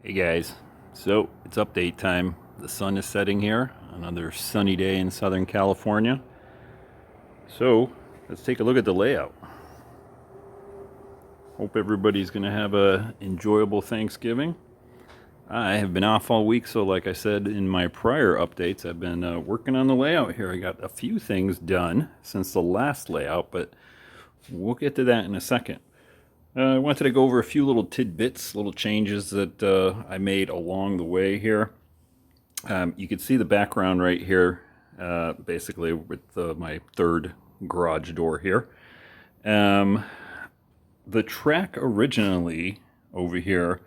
Hey guys, so it's update time. The sun is setting here, another sunny day in Southern California. So let's take a look at the layout. Hope everybody's going to have a enjoyable Thanksgiving. I have been off all week, so like I said in my prior updates, I've been working on the layout here. I got a few things done since the last layout, but we'll get to that in a second. I wanted to go over a few little tidbits, little changes that I made along the way here. You can see the background right here, basically with my third garage door here. Um, the track originally over here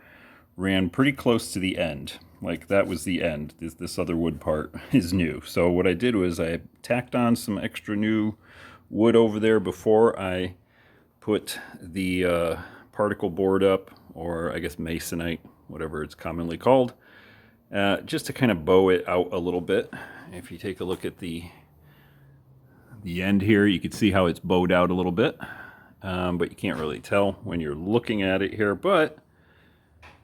ran pretty close to the end. Like that was the end. This other wood part is new. So what I did was I tacked on some extra new wood over there before I put the particle board up, or I guess masonite, whatever it's commonly called. Just to kind of bow it out a little bit. If you take a look at the end here, you can see how it's bowed out a little bit, but you can't really tell when you're looking at it here. But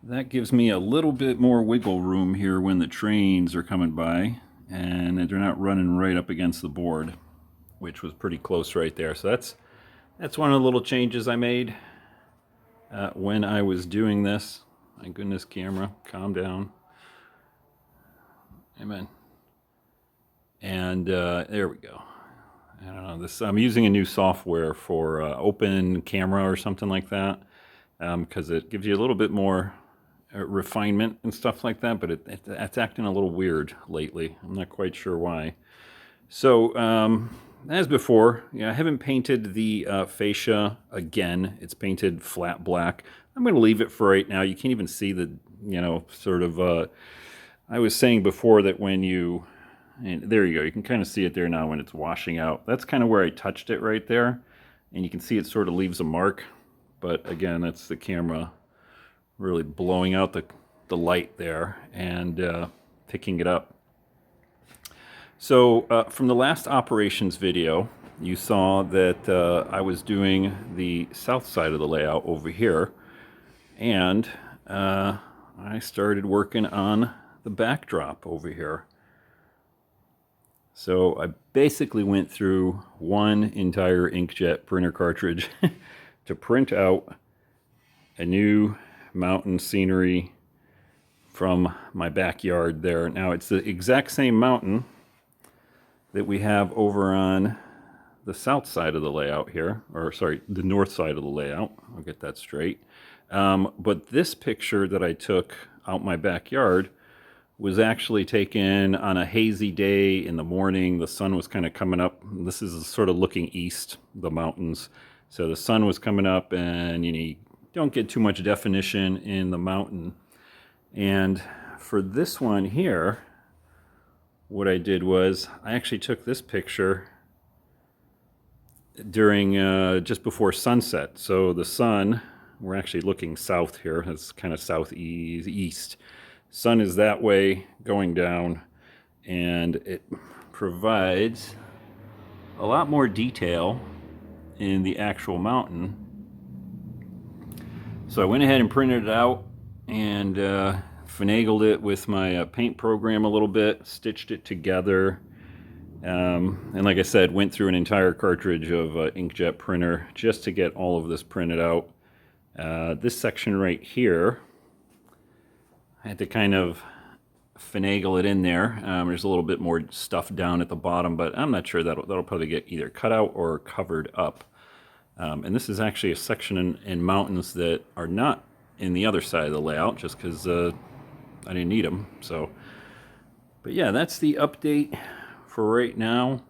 that gives me a little bit more wiggle room here when the trains are coming by, and they're not running right up against the board, which was pretty close right there. So that's one of the little changes I made when I was doing this. My goodness, camera, calm down. Amen. And there we go. I don't know this. I'm using a new software for Open Camera or something like that, because it gives you a little bit more refinement and stuff like that. But it's acting a little weird lately. I'm not quite sure why. So as before, yeah, I haven't painted the fascia again. It's painted flat black. I'm going to leave it for right now. You can't even see the sort of. I was saying before that when and there you go, you can kind of see it there now when it's washing out. That's kind of where I touched it right there, and you can see it sort of leaves a mark. But again, that's the camera really blowing out the light there and picking it up. So from the last operations video, you saw that I was doing the south side of the layout over here, and I started working on the backdrop over here. So I basically went through one entire inkjet printer cartridge to print out a new mountain scenery from my backyard there. Now it's the exact same mountain that we have over on the south side of the layout here, or sorry, the north side of the layout. I'll get that straight. But this picture that I took out my backyard was actually taken on a hazy day in the morning. The sun was kind of coming up. This is sort of looking east, the mountains. So the sun was coming up, and you don't get too much definition in the mountain. And for this one here, what I did was I actually took this picture during just before sunset. So the sun, we're actually looking south here. It's kind of southeast. Sun is that way going down, and it provides a lot more detail in the actual mountain. So I went ahead and printed it out and finagled it with my paint program a little bit, stitched it together, and like I said, went through an entire cartridge of inkjet printer just to get all of this printed out. This section right here, I had to kind of finagle it in there. There's a little bit more stuff down at the bottom, but I'm not sure that'll probably get either cut out or covered up. And this is actually a section in mountains that are not in the other side of the layout, just because I didn't need them. So, but yeah, that's the update for right now.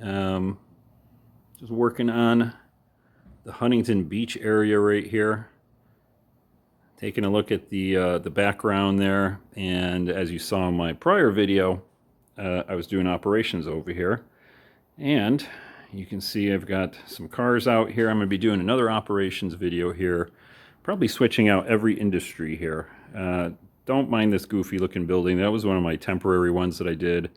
Just working on the Huntington Beach area right here. Taking a look at the background there, and as you saw in my prior video, I was doing operations over here, and you can see I've got some cars out here. I'm going to be doing another operations video here, probably switching out every industry here. Don't mind this goofy looking building. That was one of my temporary ones that I did.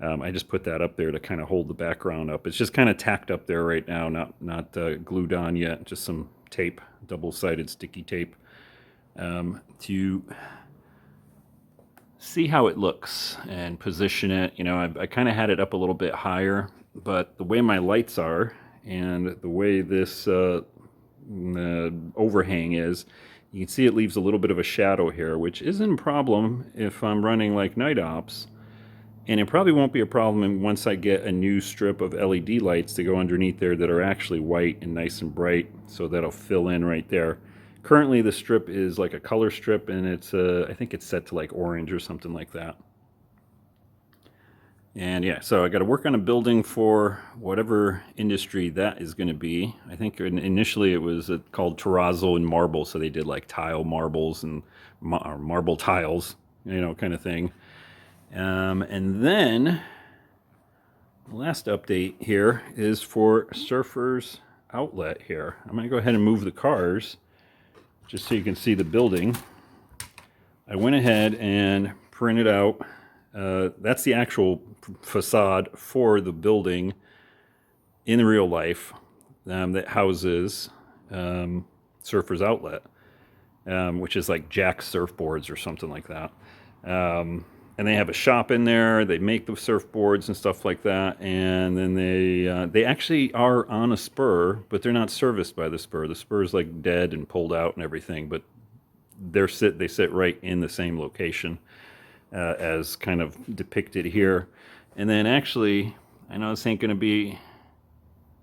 I just put that up there to kind of hold the background up. It's just kind of tacked up there right now, not glued on yet, just some tape, double-sided sticky tape. To see how it looks and position it. You know, I kind of had it up a little bit higher, but the way my lights are and the way this overhang is, you can see it leaves a little bit of a shadow here, which isn't a problem if I'm running like night ops. And it probably won't be a problem once I get a new strip of LED lights to go underneath there that are actually white and nice and bright, so that'll fill in right there. Currently the strip is like a color strip, and it's I think it's set to like orange or something like that. And yeah, so I got to work on a building for whatever industry that is going to be. I think initially it was called terrazzo and marble, so they did like tile marbles and marble tiles, you know, kind of thing. And then the last update here is for Surfers Outlet here. I'm going to go ahead and move the cars just so you can see the building. I went ahead and printed out, that's the actual facade for the building in real life that houses Surfers Outlet, which is like Jack's Surfboards or something like that. And they have a shop in there. They make the surfboards and stuff like that. And then they actually are on a spur, but they're not serviced by the spur. The spur is like dead and pulled out and everything, but they sit right in the same location as kind of depicted here. And then actually, I know this ain't going to be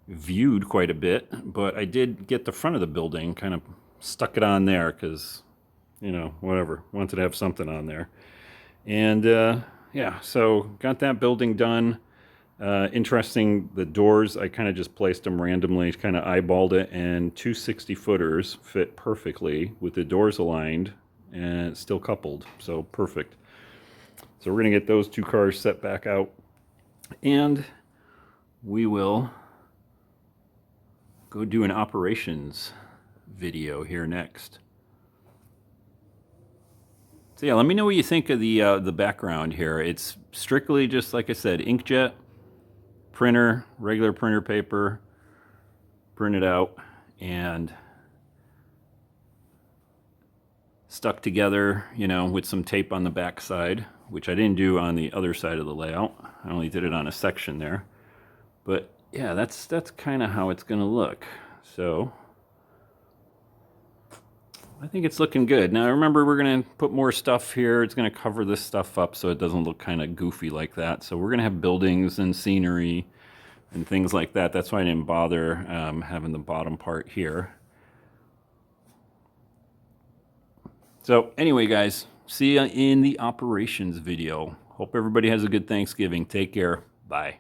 viewed quite a bit, but I did get the front of the building, kind of stuck it on there because, you know, whatever, wanted to have something on there. And yeah, so got that building done. Interesting, the doors, I kind of just placed them randomly, kind of eyeballed it, and two 60-footers fit perfectly with the doors aligned and still coupled, so perfect. So we're going to get those two cars set back out, and we will go do an operations video here next. So yeah, let me know what you think of the background here. It's strictly just, like I said, inkjet, printer, regular printer paper, printed out, and stuck together, you know, with some tape on the back side, which I didn't do on the other side of the layout. I only did it on a section there. But yeah, that's kind of how it's going to look. So I think it's looking good. Now remember, we're going to put more stuff here. It's going to cover this stuff up so it doesn't look kind of goofy like that. So we're going to have buildings and scenery and things like that. That's why I didn't bother having the bottom part here. So anyway, guys, see you in the operations video. Hope everybody has a good Thanksgiving. Take care. Bye.